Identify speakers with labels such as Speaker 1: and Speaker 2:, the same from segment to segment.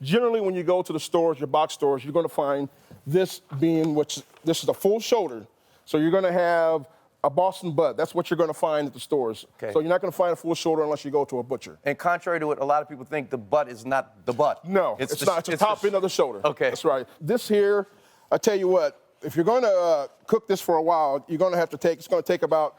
Speaker 1: Generally, when you go to the stores, your box stores, you're going to find this being, this is a full shoulder. So you're going to have a Boston butt. That's what you're going to find at the stores.
Speaker 2: Okay.
Speaker 1: So you're not going to find a full shoulder unless you go to a butcher.
Speaker 2: And contrary to what a lot of people think, the butt is not the butt.
Speaker 1: No, it's not. It's the top end of the shoulder.
Speaker 2: Okay.
Speaker 1: That's right. This here, I tell you what, if you're going to cook this for a while, you're going to have to take, it's going to take about,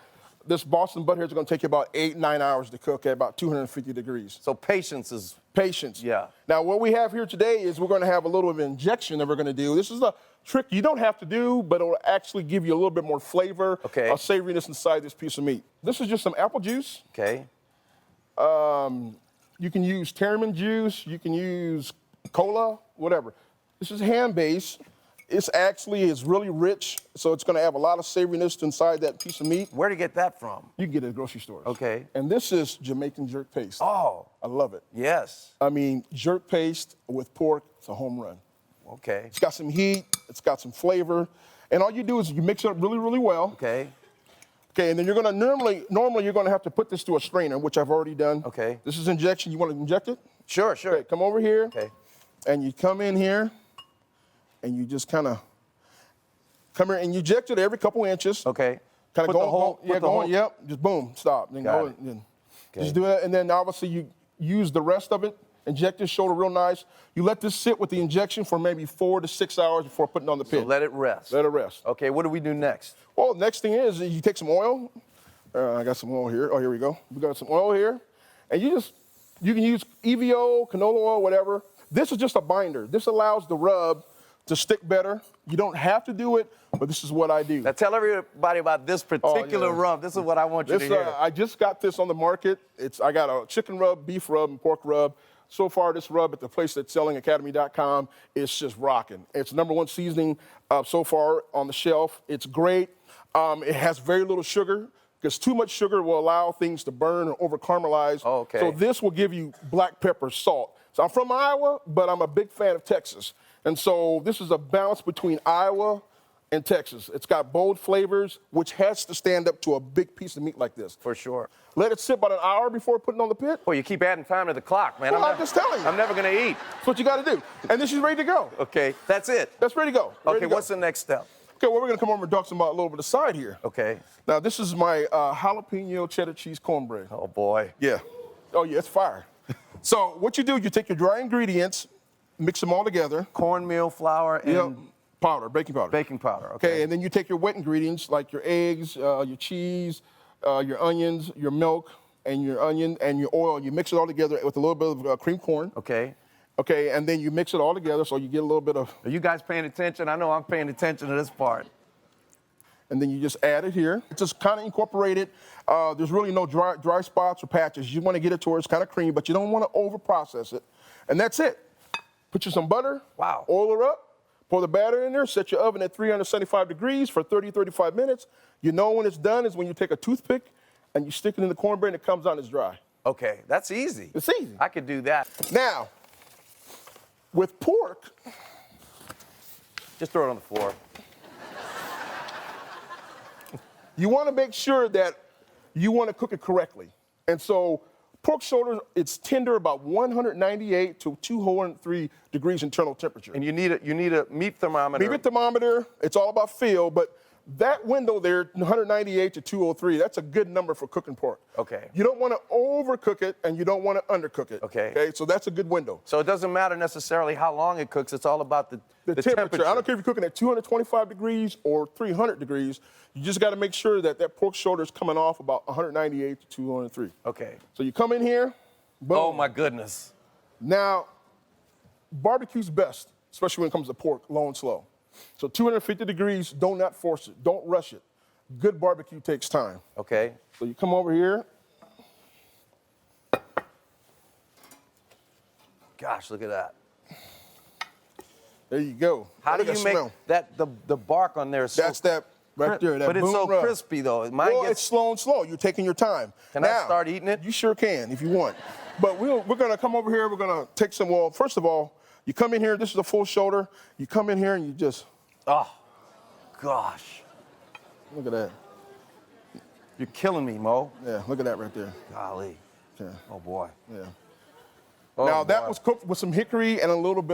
Speaker 1: this Boston butt here is going to take you about 8-9 hours to cook at about 250 degrees.
Speaker 2: So patience is...
Speaker 1: Patience.
Speaker 2: Yeah.
Speaker 1: Now, what we have here today is we're going to have a little of an injection that we're going to do. This is a trick you don't have to do, but it'll actually give you a little bit more flavor, savoriness inside this piece of meat. This is just some apple juice.
Speaker 2: Okay.
Speaker 1: You can use tamarind juice. You can use cola, whatever. This is ham-based. It's actually is really rich, so it's going to have a lot of savoriness inside that piece of meat.
Speaker 2: Where to get that from?
Speaker 1: You can get it at grocery stores.
Speaker 2: Okay.
Speaker 1: And this is Jamaican jerk paste.
Speaker 2: Oh.
Speaker 1: I love it.
Speaker 2: Yes.
Speaker 1: I mean, jerk paste with pork, it's a home run.
Speaker 2: Okay.
Speaker 1: It's got some heat, it's got some flavor, and all you do is you mix it up really, really well.
Speaker 2: Okay.
Speaker 1: Okay, and then you're gonna normally you're gonna have to put this through a strainer, which I've already done.
Speaker 2: Okay.
Speaker 1: This is injection. You want to inject it?
Speaker 2: Sure, sure.
Speaker 1: Okay, come over here.
Speaker 2: Okay.
Speaker 1: And you come in here, and you just kind of come here and you inject it every couple inches.
Speaker 2: Okay.
Speaker 1: Kind of go, yep, just boom, stop. Then
Speaker 2: Got
Speaker 1: go
Speaker 2: it.
Speaker 1: and then
Speaker 2: Okay.
Speaker 1: just do it, and then obviously you use the rest of it. Inject this shoulder real nice. You let this sit with the injection for maybe 4 to 6 hours before putting it on the pit.
Speaker 2: So let it rest.
Speaker 1: Let it rest.
Speaker 2: Okay, what do we do next?
Speaker 1: Well, next thing is you take some oil. I got some oil here. Oh, here we go. We got some oil here. And you can use EVO, canola oil, whatever. This is just a binder. This allows the rub to stick better. You don't have to do it, but this is what I do.
Speaker 2: Now tell everybody about this particular rub. This is what I want you to hear.
Speaker 1: I just got this on the market. I got a chicken rub, beef rub, and pork rub. So far, this rub at the place that's selling, academy.com, is just rocking. It's #1 seasoning so far on the shelf. It's great. It has very little sugar, because too much sugar will allow things to burn or over-caramelize.
Speaker 2: Oh, okay.
Speaker 1: So this will give you black pepper, salt. So I'm from Iowa, but I'm a big fan of Texas. And so this is a balance between Iowa and Texas. It's got bold flavors, which has to stand up to a big piece of meat like this.
Speaker 2: For sure.
Speaker 1: Let it sit about an hour before putting it on the pit.
Speaker 2: Well, you keep adding time to the clock, man.
Speaker 1: Well, I'm just telling you.
Speaker 2: I'm never going to eat.
Speaker 1: That's what you got to do. And this is ready to go.
Speaker 2: Okay, that's it.
Speaker 1: That's ready to go.
Speaker 2: Okay, what's the next step?
Speaker 1: Okay, well, we're going to come over and talk some about a little bit of side here.
Speaker 2: Okay.
Speaker 1: Now, this is my jalapeno cheddar cheese cornbread.
Speaker 2: Oh, boy.
Speaker 1: Yeah. Oh, yeah, it's fire. So what you do, you take your dry ingredients, mix them all together.
Speaker 2: Cornmeal, flour, and
Speaker 1: powder, baking powder.
Speaker 2: baking powder.
Speaker 1: Okay, and then you take your wet ingredients like your eggs, your cheese, your onions, your milk, and your onion and your oil. You mix it all together with a little bit of cream corn.
Speaker 2: Okay.
Speaker 1: Okay, and then you mix it all together so you get a little bit of...
Speaker 2: Are you guys paying attention? I know I'm paying attention to this part.
Speaker 1: And then you just add it here. It's just kind of incorporated. There's really no dry spots or patches. You want to get it to where it's kind of creamy, but you don't want to over-process it. And that's it. Put you some butter.
Speaker 2: Wow.
Speaker 1: Oil her up. Pour the batter in there. Set your oven at 375 degrees for 35 minutes. You know when it's done is when you take a toothpick and you stick it in the cornbread and it comes out and it's dry.
Speaker 2: Okay, that's easy.
Speaker 1: It's easy.
Speaker 2: I could do that.
Speaker 1: Now, with pork...
Speaker 2: Just throw it on the floor.
Speaker 1: You want to make sure that you want to cook it correctly. And so pork shoulder, it's tender about 198 to 203 degrees internal temperature.
Speaker 2: And you need a meat thermometer.
Speaker 1: Meat thermometer, it's all about feel, but that window there, 198 to 203, that's a good number for cooking pork.
Speaker 2: Okay.
Speaker 1: You don't want to overcook it and you don't want to undercook it.
Speaker 2: Okay.
Speaker 1: Okay, so that's a good window.
Speaker 2: So it doesn't matter necessarily how long it cooks, it's all about the temperature.
Speaker 1: I don't care if you're cooking at 225 degrees or 300 degrees, you just got to make sure that that pork shoulder is coming off about 198 to 203.
Speaker 2: Okay.
Speaker 1: So you come in here, boom.
Speaker 2: Oh my goodness.
Speaker 1: Now, barbecue's best, especially when it comes to pork, low and slow. So 250 degrees, do not force it, don't rush it. Good barbecue takes time.
Speaker 2: Okay.
Speaker 1: So you come over here.
Speaker 2: Gosh, look at that.
Speaker 1: There you go.
Speaker 2: How do you make that, the bark on there?
Speaker 1: That's that right there, that
Speaker 2: But it's so
Speaker 1: rub.
Speaker 2: crispy though.
Speaker 1: Well, it's slow and slow. You're taking your time.
Speaker 2: Can
Speaker 1: now,
Speaker 2: I start eating it?
Speaker 1: You sure can if you want. But we're going to come over here. We're going to take some, well, first of all, you come in here. This is a full shoulder. You come in here and you just.
Speaker 2: Oh, gosh.
Speaker 1: Look at that.
Speaker 2: You're killing me, Mo.
Speaker 1: Yeah, look at that right there.
Speaker 2: Golly.
Speaker 1: Yeah.
Speaker 2: Oh, boy.
Speaker 1: Yeah. now, that
Speaker 2: boy.
Speaker 1: was cooked with some hickory and a little bit